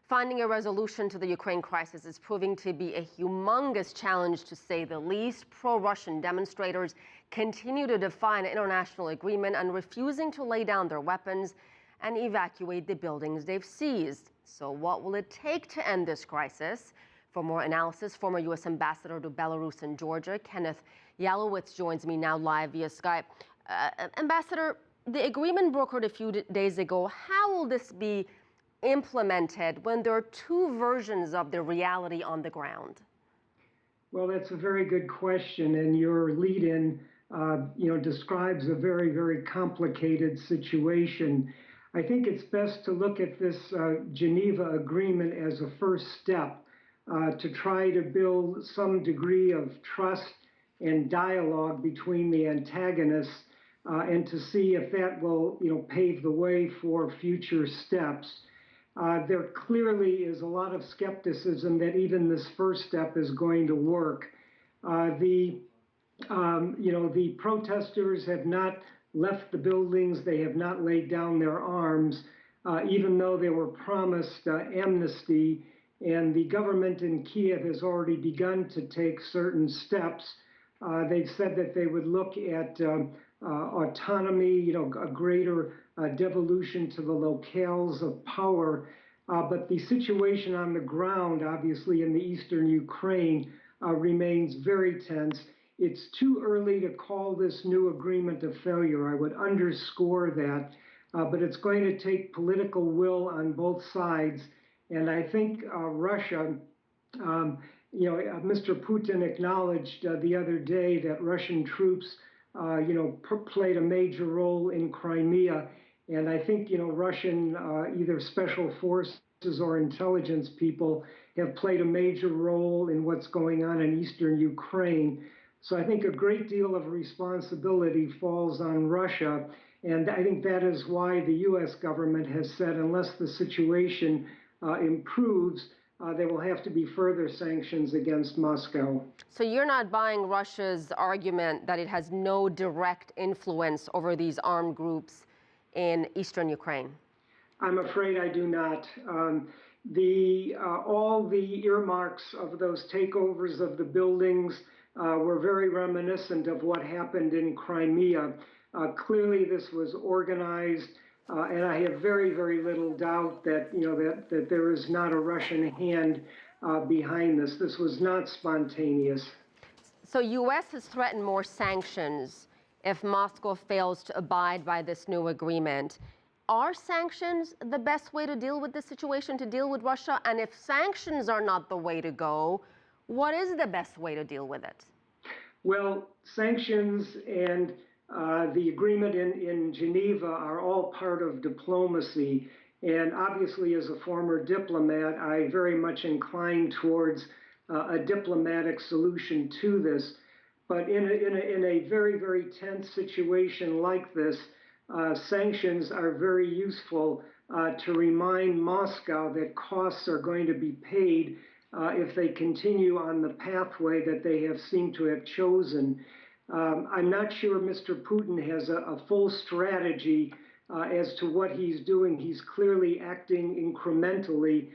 Finding a resolution to the Ukraine crisis is proving to be a humongous challenge, to say the least. Pro-Russian demonstrators continue to defy an international agreement and refusing to lay down their weapons and evacuate the buildings they've seized. So what will it take to end this crisis? For more analysis, former U.S. Ambassador to Belarus and Georgia, Kenneth Yalowitz, joins me now live via Skype. Ambassador, the agreement brokered a few days ago. How will this be implemented when there are two versions of the reality on the ground? Well, that's a very good question, and your lead-in, describes a very, very complicated situation. I think it's best to look at this Geneva Agreement as a first step to try to build some degree of trust and dialogue between the antagonists, and to see if that will, pave the way for future steps. There clearly is a lot of skepticism that even this first step is going to work. The protesters have not left the buildings. They have not laid down their arms, even though they were promised amnesty. And the government in Kiev has already begun to take certain steps. They've said that they would look at autonomy, a greater devolution to the locales of power. But the situation on the ground, obviously in the eastern Ukraine, remains very tense. It's too early to call this new agreement a failure. I would underscore that. But it's going to take political will on both sides. And I think Russia, Mr. Putin acknowledged the other day that Russian troops, played a major role in Crimea. And I think, Russian either special forces or intelligence people have played a major role in what's going on in eastern Ukraine. So I think a great deal of responsibility falls on Russia. And I think that is why the U.S. government has said unless the situation improves, there will have to be further sanctions against Moscow. So you're not buying Russia's argument that it has no direct influence over these armed groups in eastern Ukraine? I'm afraid I do not. All the earmarks of those takeovers of the buildings were very reminiscent of what happened in Crimea. Clearly, this was organized. And I have very, very little doubt that, that there is not a Russian hand behind this. This was not spontaneous. So U.S. has threatened more sanctions if Moscow fails to abide by this new agreement. Are sanctions the best way to deal with this situation, to deal with Russia? And if sanctions are not the way to go, what is the best way to deal with it? Well, sanctions and the agreement in Geneva are all part of diplomacy. And obviously, as a former diplomat, I very much incline towards a diplomatic solution to this. But in a very, very tense situation like this, sanctions are very useful to remind Moscow that costs are going to be paid if they continue on the pathway that they have seemed to have chosen. I'm not sure Mr. Putin has a full strategy as to what he's doing. He's clearly acting incrementally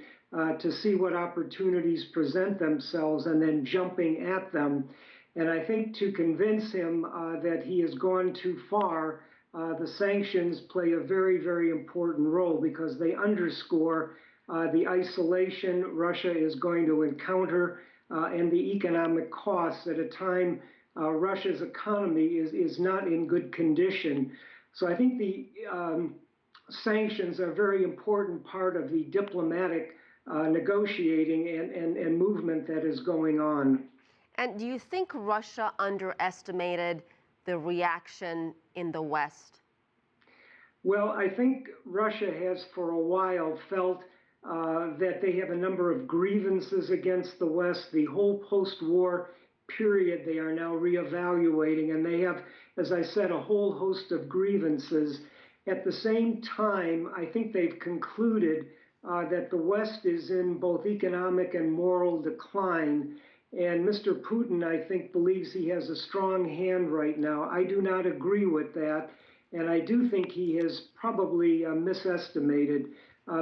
to see what opportunities present themselves and then jumping at them. And I think to convince him that he has gone too far, the sanctions play a very, very important role because they underscore the isolation Russia is going to encounter and the economic costs at a time Russia's economy is not in good condition. So I think the sanctions are a very important part of the diplomatic negotiating and movement that is going on. And do you think Russia underestimated the reaction in the West? Well, I think Russia has for a while felt that they have a number of grievances against the West. The whole post-war period they are now reevaluating, and they have, as I said, a whole host of grievances. At the same time, I think they've concluded that the West is in both economic and moral decline. And Mr. Putin, I think, believes he has a strong hand right now. I do not agree with that. And I do think he has probably misestimated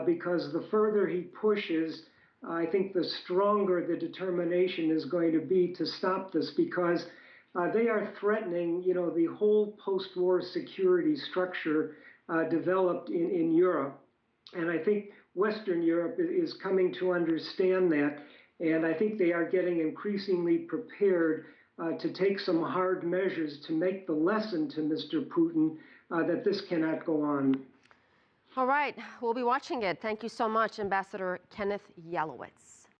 because the further he pushes, I think the stronger the determination is going to be to stop this, because they are threatening, the whole post-war security structure developed in Europe. And I think Western Europe is coming to understand that. And I think they are getting increasingly prepared to take some hard measures to make the lesson to Mr. Putin that this cannot go on. All right, we'll be watching it. Thank you so much, Ambassador Kenneth Yalowitz.